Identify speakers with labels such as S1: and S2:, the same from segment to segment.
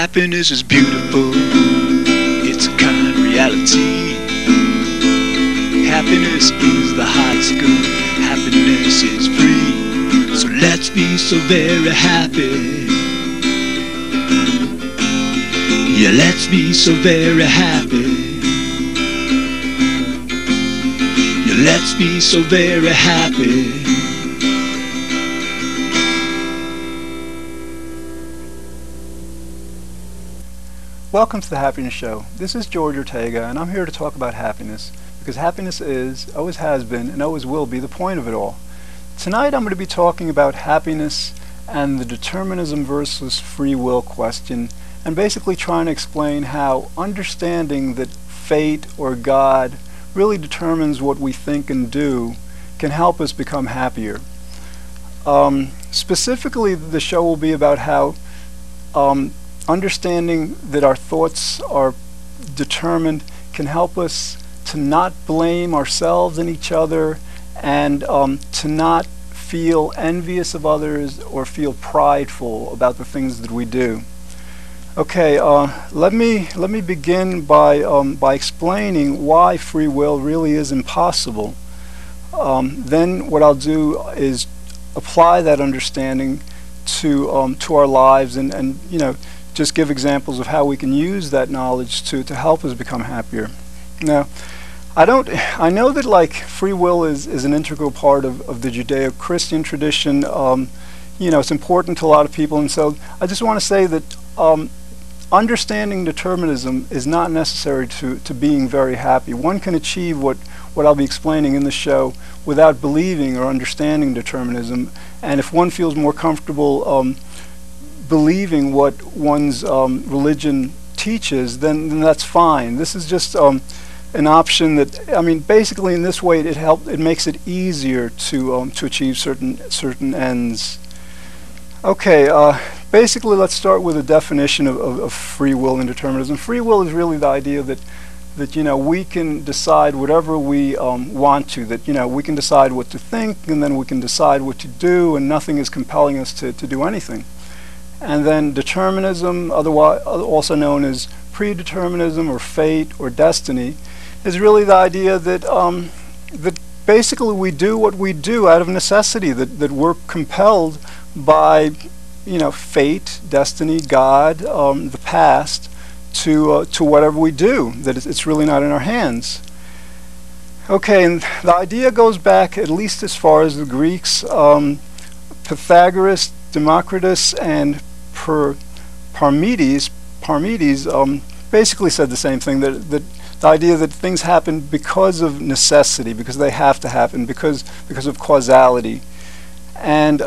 S1: Happiness is beautiful, it's a kind reality. Happiness is the highest good, happiness is free. So let's be so very happy. Yeah, let's be so very happy. Yeah, let's be so very happy.
S2: Welcome to the Happiness Show. This is George Ortega, and I'm here to talk about happiness, because happiness is, always has been, and always will be the point of it all. Tonight I'm going to be talking about happiness and the determinism versus free will question, and basically trying to explain how understanding that fate or God really determines what we think and do can help us become happier. Specifically, the show will be about how understanding that our thoughts are determined can help us to not blame ourselves and each other, and to not feel envious of others or feel prideful about the things that we do. Okay, let me begin by explaining why free will really is impossible. Then what I'll do is apply that understanding to our lives, and you know, just give examples of how we can use that knowledge to help us become happier. Now, I know that like free will is an integral part of the Judeo-Christian tradition. You know, it's important to a lot of people, and so I just want to say that understanding determinism is not necessary to being very happy. One can achieve what I'll be explaining in the show without believing or understanding determinism, and if one feels more comfortable believing what one's religion teaches, then that's fine. This is just an option that, I mean, basically in this way it makes it easier to achieve certain ends. Okay, basically let's start with a definition of free will and determinism. Free will is really the idea that you know, we can decide whatever we want to, that you know, we can decide what to think, and then we can decide what to do, and nothing is compelling us to do anything. And then determinism, otherwise also known as predeterminism or fate or destiny, is really the idea that that basically we do what we do out of necessity, that we're compelled by, you know, fate, destiny, God, the past, to whatever we do, that it's really not in our hands. Okay, and the idea goes back at least as far as the Greeks. Pythagoras, Democritus, and Parmenides basically said the same thing, that the idea that things happen because of necessity, because they have to happen, because of causality. And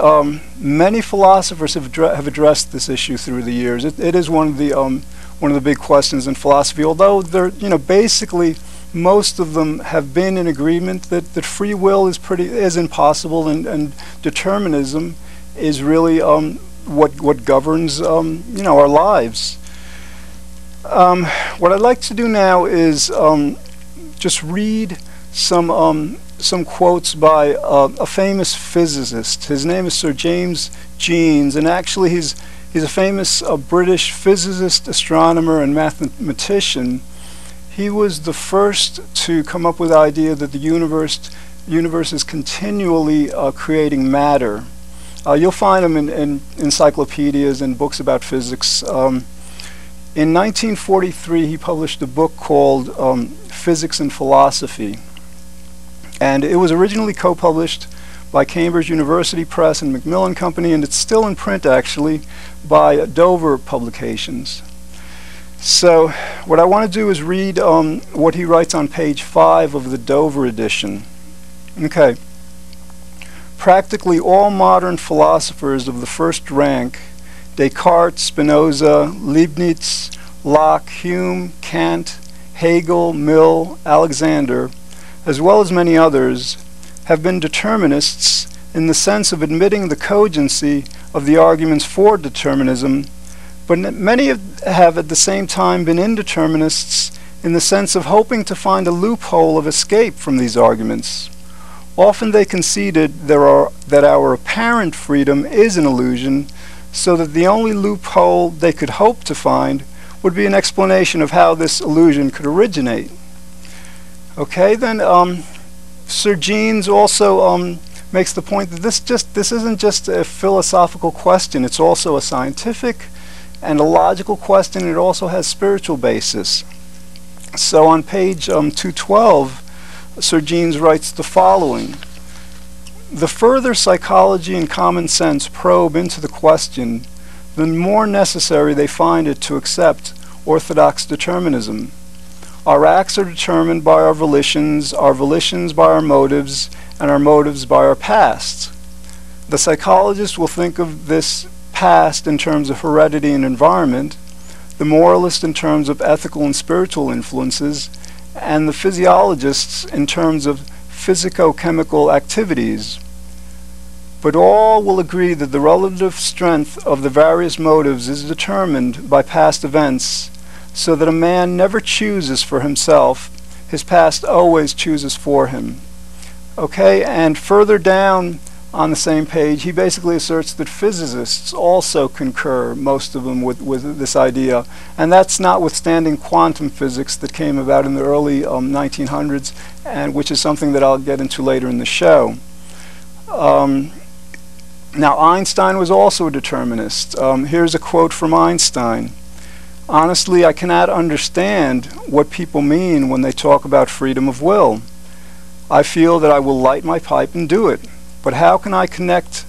S2: many philosophers have addressed this issue through the years. It is one of the big questions in philosophy, although they're, you know, basically most of them have been in agreement that free will is impossible, and determinism is really what governs you know, our lives. What I'd like to do now is just read some quotes by a famous physicist. His name is Sir James Jeans, and actually he's a famous British physicist, astronomer, and mathematician. He was the first to come up with the idea that the universe is continually creating matter. You'll find them in encyclopedias and books about physics. In 1943, he published a book called Physics and Philosophy, and it was originally co-published by Cambridge University Press and Macmillan Company, and it's still in print actually by Dover Publications. So what I want to do is read what he writes on page 5 of the Dover edition. Okay. Practically all modern philosophers of the first rank, Descartes, Spinoza, Leibniz, Locke, Hume, Kant, Hegel, Mill, Alexander, as well as many others, have been determinists in the sense of admitting the cogency of the arguments for determinism, but many have at the same time been indeterminists in the sense of hoping to find a loophole of escape from these arguments. Often they conceded that our apparent freedom is an illusion, so that the only loophole they could hope to find would be an explanation of how this illusion could originate. Okay, then Sir Jeans also makes the point that this isn't just a philosophical question, it's also a scientific and a logical question. It also has spiritual basis. So on page 212, Sir Jeans writes the following: the further psychology and common sense probe into the question, the more necessary they find it to accept orthodox determinism. Our acts are determined by our volitions by our motives, and our motives by our past. The psychologist will think of this past in terms of heredity and environment, the moralist in terms of ethical and spiritual influences, and the physiologists in terms of physico-chemical activities. But all will agree that the relative strength of the various motives is determined by past events, so that a man never chooses for himself, his past always chooses for him. Okay, and further down on the same page, he basically asserts that physicists also concur, most of them, with this idea, and that's notwithstanding quantum physics that came about in the early 1900s, and which is something that I'll get into later in the show. Now, Einstein was also a determinist. Here's a quote from Einstein: "Honestly, I cannot understand what people mean when they talk about freedom of will. I feel that I will light my pipe and do it. But how can I connect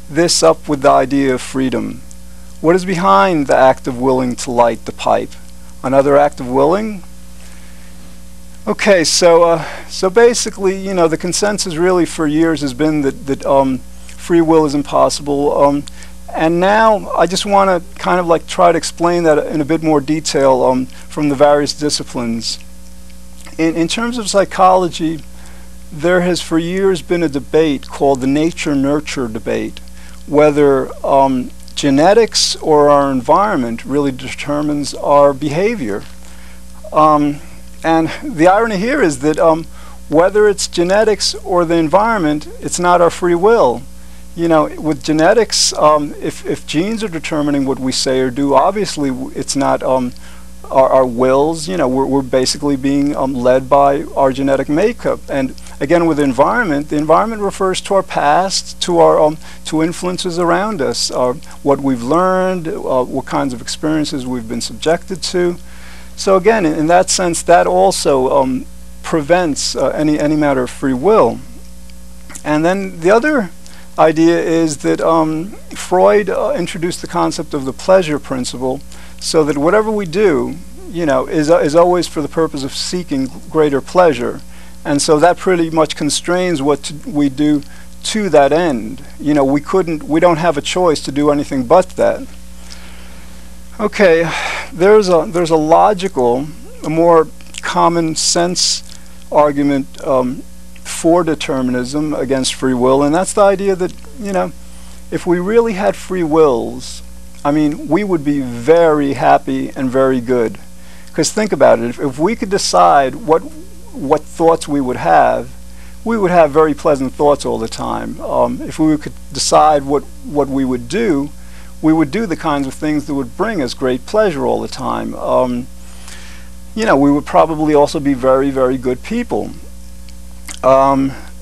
S2: this up with the idea of freedom? What is behind the act of willing to light the pipe? Another act of willing?" Okay, so basically, you know, the consensus really for years has been that free will is impossible. And now I just want to kind of like try to explain that in a bit more detail from the various disciplines. In terms of psychology, there has for years been a debate called the nature-nurture debate, whether genetics or our environment really determines our behavior. And the irony here is that whether it's genetics or the environment, it's not our free will. You know, with genetics, if genes are determining what we say or do, obviously it's not our wills. You know, we're basically being led by our genetic makeup. And again, with the environment refers to our past, to our to influences around us, what we've learned, what kinds of experiences we've been subjected to. So again, in that sense, that also prevents any matter of free will. And then the other idea is that Freud introduced the concept of the pleasure principle, so that whatever we do, you know, is always for the purpose of seeking greater pleasure. And so that pretty much constrains what we do to that end. You know, we don't have a choice to do anything but that. Okay, there's a logical, a more common sense argument for determinism against free will, and that's the idea that, you know, if we really had free wills, I mean, we would be very happy and very good. Because think about it, if we could decide what thoughts we would have very pleasant thoughts all the time. If we could decide what we would do the kinds of things that would bring us great pleasure all the time. You know, we would probably also be very, very good people.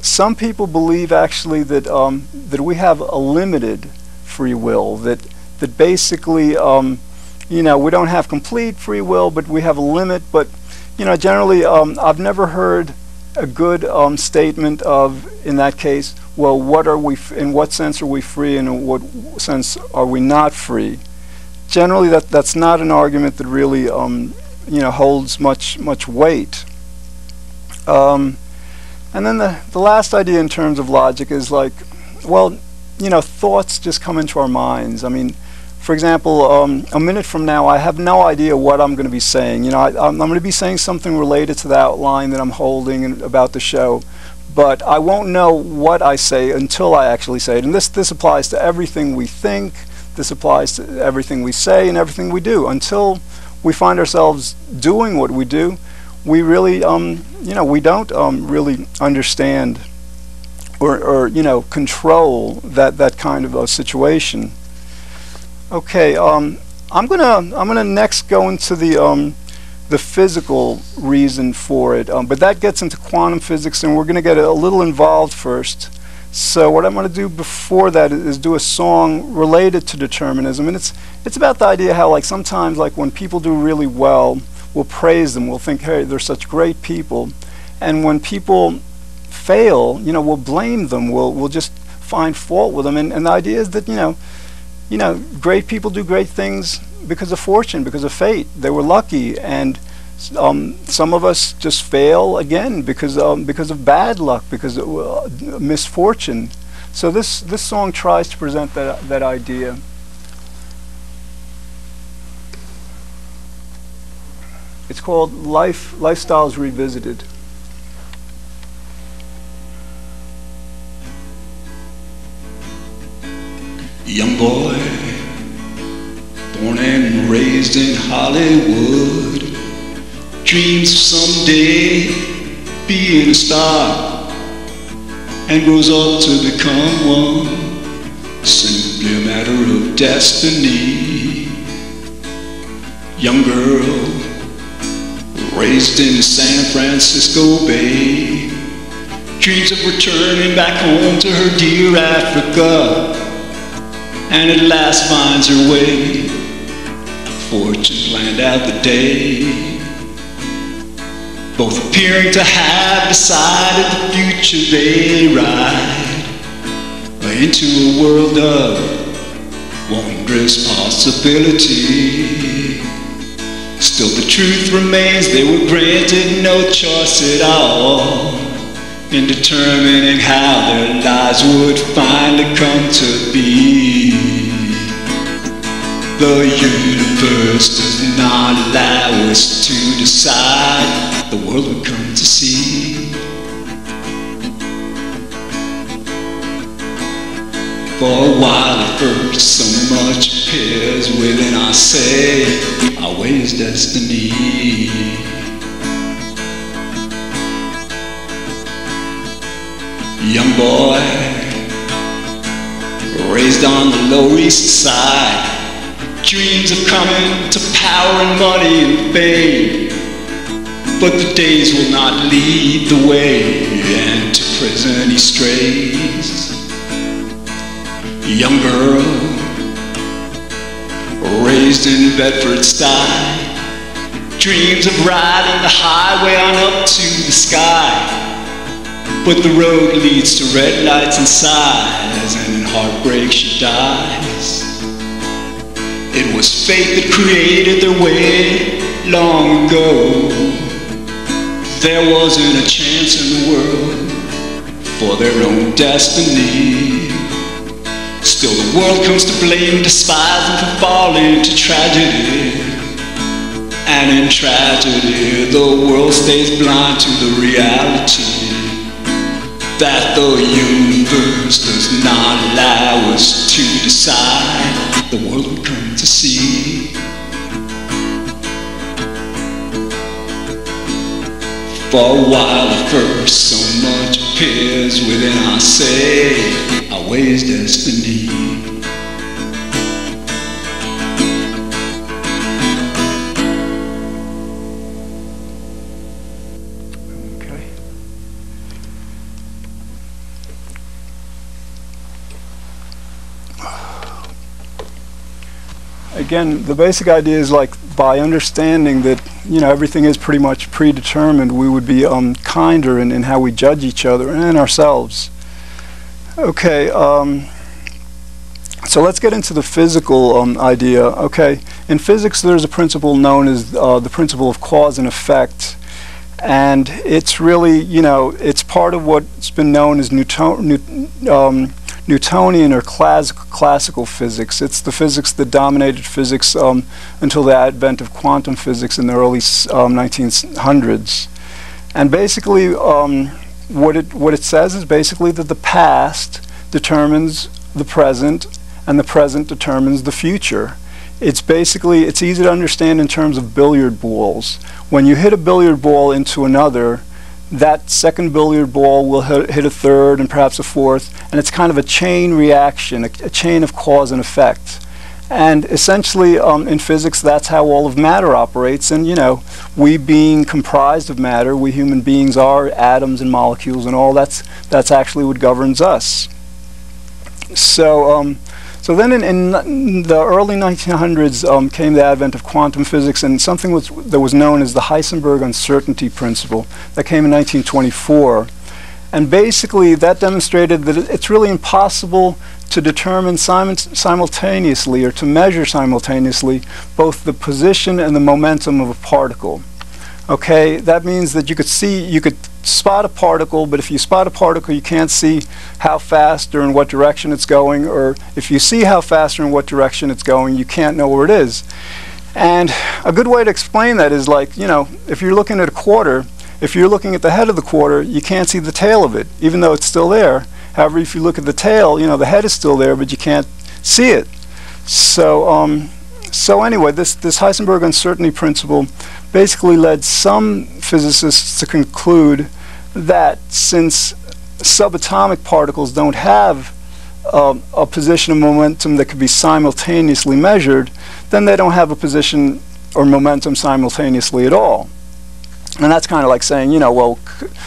S2: Some people believe actually that that we have a limited free will, that basically you know, we don't have complete free will, but we have a limit. But you know, generally I've never heard a good statement of, in that case, well, what are we in what sense are we free and in what sense are we not free? Generally that's not an argument that really you know, holds much weight. And then the last idea in terms of logic is like, well, you know, thoughts just come into our minds. I mean, for example, a minute from now, I have no idea what I'm going to be saying. You know, I'm going to be saying something related to the outline that I'm holding about the show, but I won't know what I say until I actually say it. And this applies to everything we think. This applies to everything we say and everything we do. Until we find ourselves doing what we do, we really, you know, we don't really understand or you know, control that kind of a situation. Okay, I'm gonna next go into the physical reason for it, but that gets into quantum physics, and we're gonna get a little involved first. So what I'm gonna do before that is do a song related to determinism, and it's about the idea how, like, sometimes, like, when people do really well, we'll praise them, we'll think, hey, they're such great people, and when people fail, you know, we'll blame them, we'll just find fault with them, and the idea is that, you know, great people do great things because of fortune, because of fate. They were lucky, and some of us just fail again because of bad luck, because of misfortune. So this song tries to present that idea. It's called Lifestyles Revisited.
S1: Young boy, born and raised in Hollywood, dreams of someday being a star, and grows up to become one, simply a matter of destiny. Young girl, raised in San Francisco Bay, dreams of returning back home to her dear Africa, and at last finds her way. Fortune planned out the day, both appearing to have decided the future they ride into a world of wondrous possibility. Still the truth remains, they were granted no choice at all in determining how their lives would finally come to be. The universe does not allow us to decide the world we come to see. For a while at first, so much appears within us, say, our way is destiny. Young boy, raised on the Lower East Side, dreams of coming to power and money and fame, but the days will not lead the way, and to prison he strays. Young girl, raised in Bedford-Stuyvesant, dreams of riding the highway on up to the sky, but the road leads to red lights and sighs, and in heartbreak she dies. It was fate that created their way long ago. There wasn't a chance in the world for their own destiny. Still the world comes to blame, despise them for falling to tragedy. And in tragedy, the world stays blind to the reality that the universe does not allow us to decide the world we come to see. For a while at first, so much appears within us, say, our way is destiny.
S2: Okay. Again, the basic idea is, like, by understanding that, you know, everything is pretty much predetermined, we would be kinder in how we judge each other and ourselves. Okay, so let's get into the physical idea. Okay, in physics there's a principle known as the principle of cause and effect, and it's really, you know, it's part of what's been known as Newtonian or classical physics. It's the physics that dominated physics until the advent of quantum physics in the early 1900s. And basically, what it says is basically that the past determines the present, and the present determines the future. It's basically, it's easy to understand in terms of billiard balls. When you hit a billiard ball into another, that second billiard ball will hit a third and perhaps a fourth, and it's kind of a chain reaction, a chain of cause and effect. And essentially, in physics, that's how all of matter operates. And, you know, we being comprised of matter, we human beings are atoms and molecules and all, that's actually what governs us. So, so then in the early 1900s came the advent of quantum physics and something that was known as the Heisenberg uncertainty principle. That came in 1924. And basically, that demonstrated that it's really impossible to determine simultaneously or to measure simultaneously both the position and the momentum of a particle. Okay, that means that you could spot a particle, but if you spot a particle, you can't see how fast or in what direction it's going, or if you see how fast or in what direction it's going, you can't know where it is. And a good way to explain that is like, you know, if you're looking at a quarter, if you're looking at the head of the quarter, you can't see the tail of it, even though it's still there. However, if you look at the tail, you know, the head is still there, but you can't see it. So, so anyway, this Heisenberg uncertainty principle basically led some physicists to conclude that since subatomic particles don't have a position of momentum that could be simultaneously measured, then they don't have a position or momentum simultaneously at all. And that's kind of like saying, you know, well,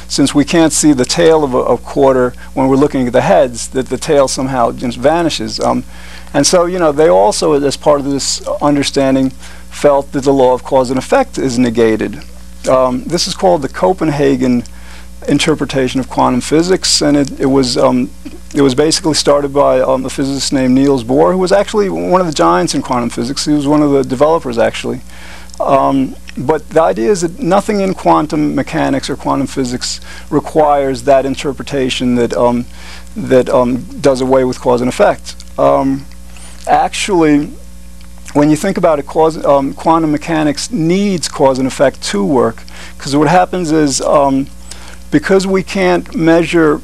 S2: since we can't see the tail of a quarter when we're looking at the heads, that the tail somehow just vanishes. And so, you know, they also, as part of this understanding, felt that the law of cause and effect is negated. This is called the Copenhagen interpretation of quantum physics, and it was basically started by a physicist named Niels Bohr, who was actually one of the giants in quantum physics. He was one of the developers, actually. But the idea is that nothing in quantum mechanics or quantum physics requires that interpretation that does away with cause and effect. Actually, when you think about it, quantum mechanics needs cause and effect to work, because what happens is because we can't measure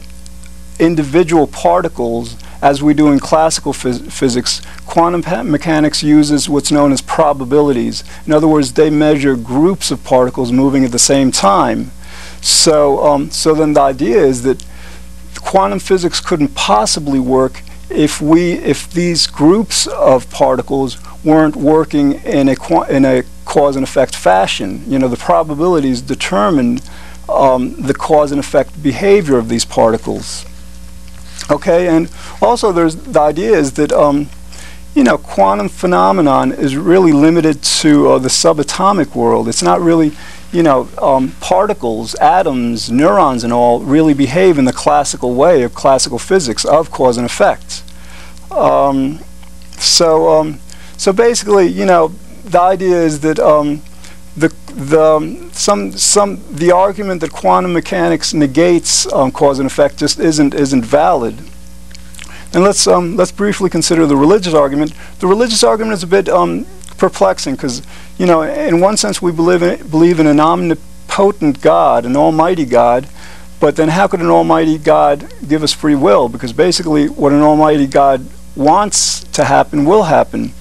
S2: individual particles as we do in classical physics, quantum mechanics uses what's known as probabilities. In other words, they measure groups of particles moving at the same time. So, so then the idea is that quantum physics couldn't possibly work if these groups of particles weren't working in a cause and effect fashion. You know, the probabilities determine the cause and effect behavior of these particles. Okay, and also the idea is that you know, quantum phenomenon is really limited to the subatomic world. It's not really, you know, particles, atoms, neurons and all really behave in the classical way of classical physics of cause and effect. So basically, you know, the idea is that the argument that quantum mechanics negates cause and effect just isn't valid. And let's briefly consider the religious argument. The religious argument is a bit perplexing because, you know, in one sense we believe in an omnipotent God, an almighty God, but then how could an almighty God give us free will? Because basically what an almighty God wants to happen will happen.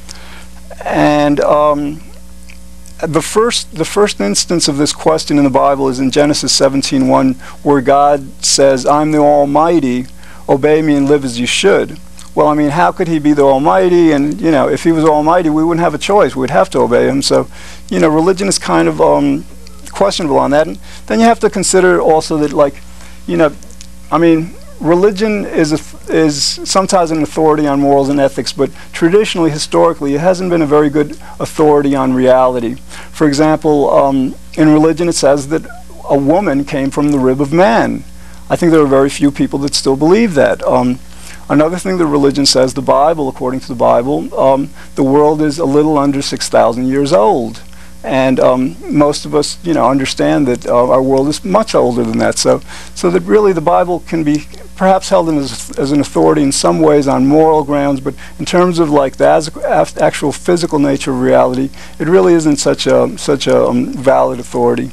S2: And the first instance of this question in the Bible is in Genesis 17:1, where God says, "I'm the Almighty, obey me and live as you should." Well, I mean, how could he be the Almighty? And, you know, if he was Almighty, we wouldn't have a choice. We'd have to obey him. So, you know, religion is kind of questionable on that. And then you have to consider also that, like, you know, I mean, religion is sometimes an authority on morals and ethics, but traditionally, historically, it hasn't been a very good authority on reality. For example, in religion it says that a woman came from the rib of man. I think there are very few people that still believe that. Another thing that religion says, the Bible, according to the Bible, the world is a little under 6,000 years old. And most of us, you know, understand that our world is much older than that. So that really the Bible can be perhaps held in as an authority in some ways on moral grounds, but in terms of like the actual physical nature of reality, it really isn't such a valid authority.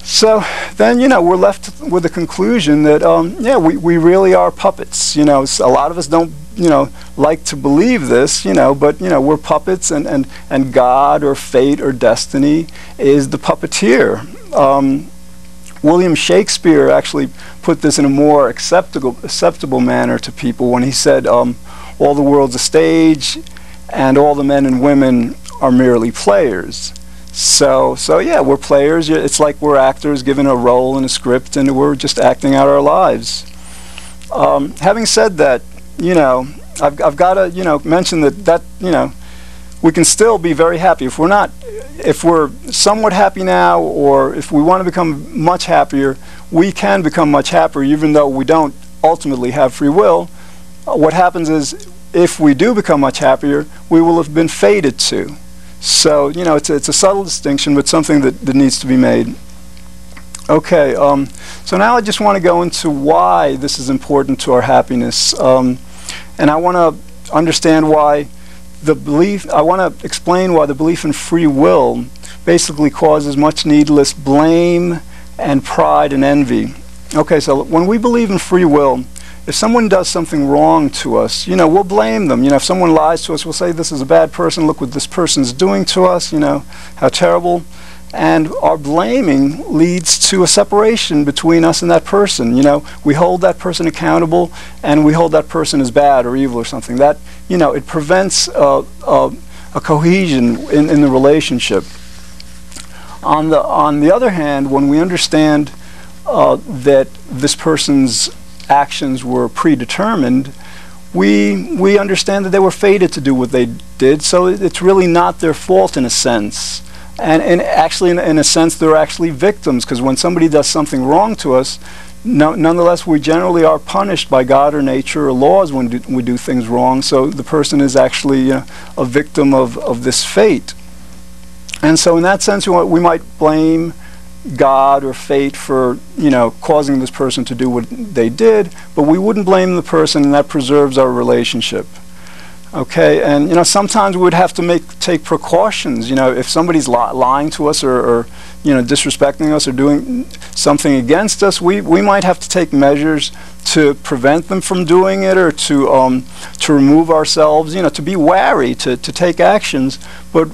S2: So then, you know, we're left with the conclusion that, yeah, we really are puppets. You know, a lot of us don't, you know, like to believe this, you know, but, you know, we're puppets, and God or fate or destiny is the puppeteer. William Shakespeare actually put this in a more acceptable manner to people when he said, all the world's a stage, and all the men and women are merely players. So yeah, we're players. It's like we're actors given a role in a script, and we're just acting out our lives. Having said that, I've got to mention that we can still be very happy. If we're somewhat happy now, or if we want to become much happier, we can become much happier, even though we don't ultimately have free will. What happens is, if we do become much happier, we will have been fated to. So, it's a subtle distinction, but something that needs to be made. Okay, so now I just want to go into why this is important to our happiness. And I want to understand why I want to explain why the belief in free will basically causes much needless blame and pride and envy. Okay, so when we believe in free will, if someone does something wrong to us, we'll blame them. If someone lies to us, we'll say, this is a bad person, look what this person's doing to us, how terrible. And our blaming leads to a separation between us and that person. We hold that person accountable, and we hold that person as bad or evil or something. That, it prevents a cohesion in the relationship. On the other hand, when we understand that this person's actions were predetermined, we understand that they were fated to do what they did, so it's really not their fault in a sense. And actually, in a sense, they're actually victims, because when somebody does something wrong to us, nonetheless, we generally are punished by God or nature or laws when we do things wrong, so the person is actually a victim of this fate. And so in that sense, we might blame God or fate for, causing this person to do what they did, but we wouldn't blame the person, and that preserves our relationship. Okay, and sometimes we would have to take precautions. If somebody's lying to us or disrespecting us or doing something against us, we might have to take measures to prevent them from doing it, or to remove ourselves. To be wary, to take actions. But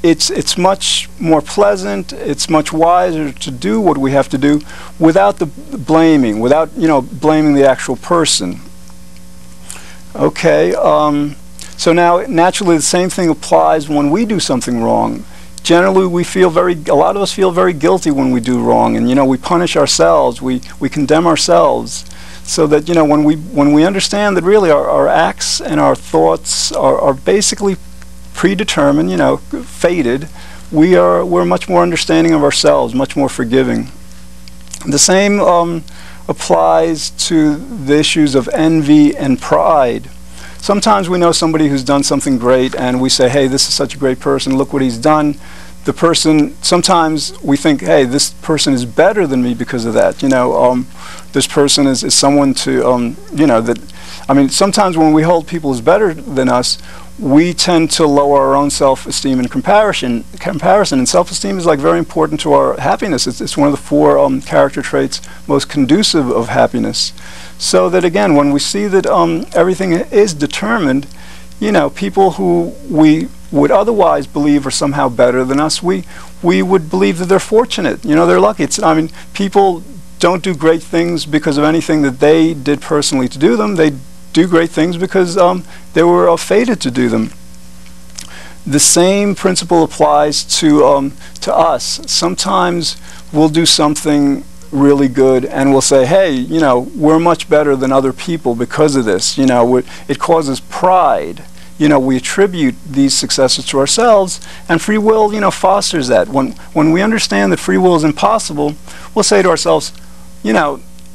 S2: it's much more pleasant. It's much wiser to do what we have to do without the blaming, without blaming the actual person. Okay, so now naturally the same thing applies when we do something wrong. Generally a lot of us feel very guilty when we do wrong, and we punish ourselves, we condemn ourselves, so that when we understand that really our acts and our thoughts are basically predetermined, fated, we're much more understanding of ourselves, much more forgiving. The same applies to the issues of envy and pride. Sometimes we know somebody who's done something great, and we say, hey, this is such a great person, look what he's done. The person, sometimes we think, hey, this person is better than me because of that. This person is someone to, sometimes when we hold people as better than us, we tend to lower our own self-esteem and comparison. And self-esteem is very important to our happiness. It's one of the 4 character traits most conducive of happiness. So that again, when we see that everything is determined, people who we would otherwise believe are somehow better than us, we would believe that they're fortunate. They're lucky. People don't do great things because of anything that they did personally to do them. They do great things because they were fated to do them. The same principle applies to us. Sometimes we'll do something really good, and we'll say, hey, we're much better than other people because of this. It causes pride. We attribute these successes to ourselves, and free will, fosters that. When we understand that free will is impossible, we'll say to ourselves,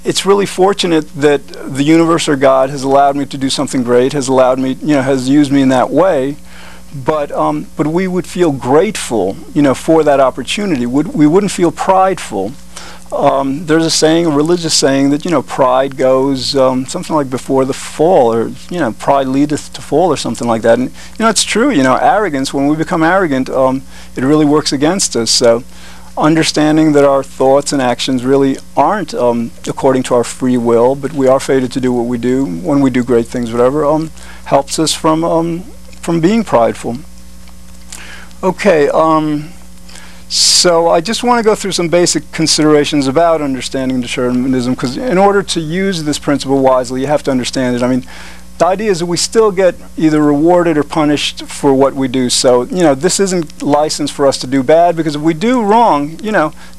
S2: it's really fortunate that the universe or God has allowed me to do something great, has allowed me, has used me in that way. But we would feel grateful, for that opportunity. We wouldn't feel prideful. There's a saying, a religious saying, that pride goes something like before the fall, or pride leadeth to fall, or something like that. And it's true. Arrogance. When we become arrogant, it really works against us. So, understanding that our thoughts and actions really aren't according to our free will, but we are fated to do what we do when we do great things, whatever, helps us from being prideful. Okay. So I just want to go through some basic considerations about understanding determinism, because in order to use this principle wisely, you have to understand it. the idea is that we still get either rewarded or punished for what we do. So, this isn't license for us to do bad, because if we do wrong,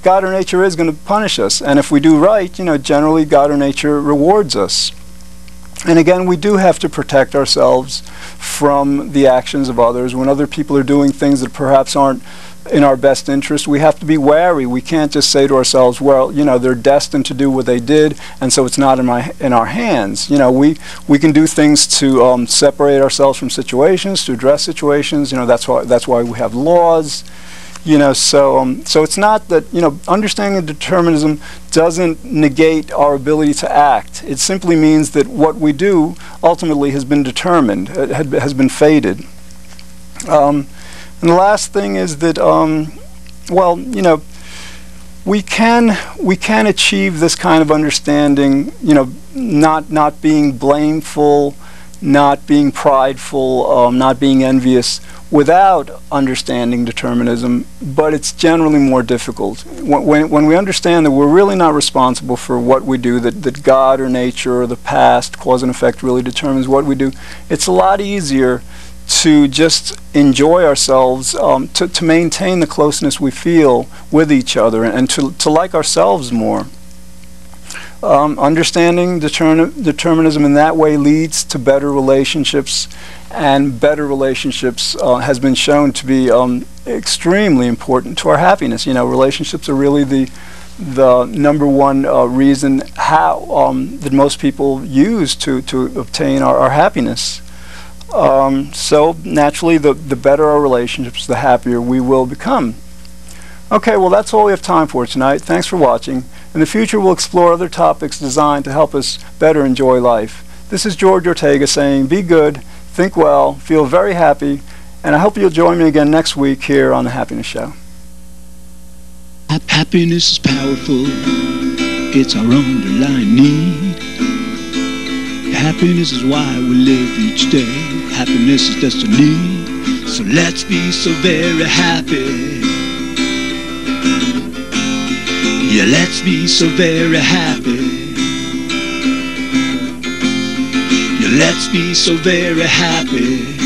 S2: God or nature is going to punish us. And if we do right, generally God or nature rewards us. And again, we do have to protect ourselves from the actions of others. When other people are doing things that perhaps aren't in our best interest, we have to be wary. We can't just say to ourselves, well, they're destined to do what they did, and so it's not in our hands. We can do things to separate ourselves from situations, to address situations. That's why we have laws. So it's not that, understanding determinism doesn't negate our ability to act. It simply means that what we do ultimately has been determined, has been fated. And the last thing is that, we can achieve this kind of understanding, not being blameful, not being prideful, not being envious, without understanding determinism, but it's generally more difficult. When we understand that we're really not responsible for what we do, that God or nature or the past, cause and effect, really determines what we do, it's a lot easier to just enjoy ourselves, to maintain the closeness we feel with each other, and to like ourselves more. Understanding determinism in that way leads to better relationships, and better relationships has been shown to be extremely important to our happiness. Relationships are really the number one reason that most people use to obtain our happiness. So naturally, the better our relationships, the happier we will become. Okay, well, that's all we have time for tonight. Thanks for watching. In the future, we'll explore other topics designed to help us better enjoy life. This is George Ortega saying, be good, think well, feel very happy, and I hope you'll join me again next week here on The Happiness Show.
S1: Happiness is powerful. It's our underlying need. Happiness is why we live each day. Happiness is destiny. So let's be so very happy. Yeah, let's be so very happy. Yeah, let's be so very happy.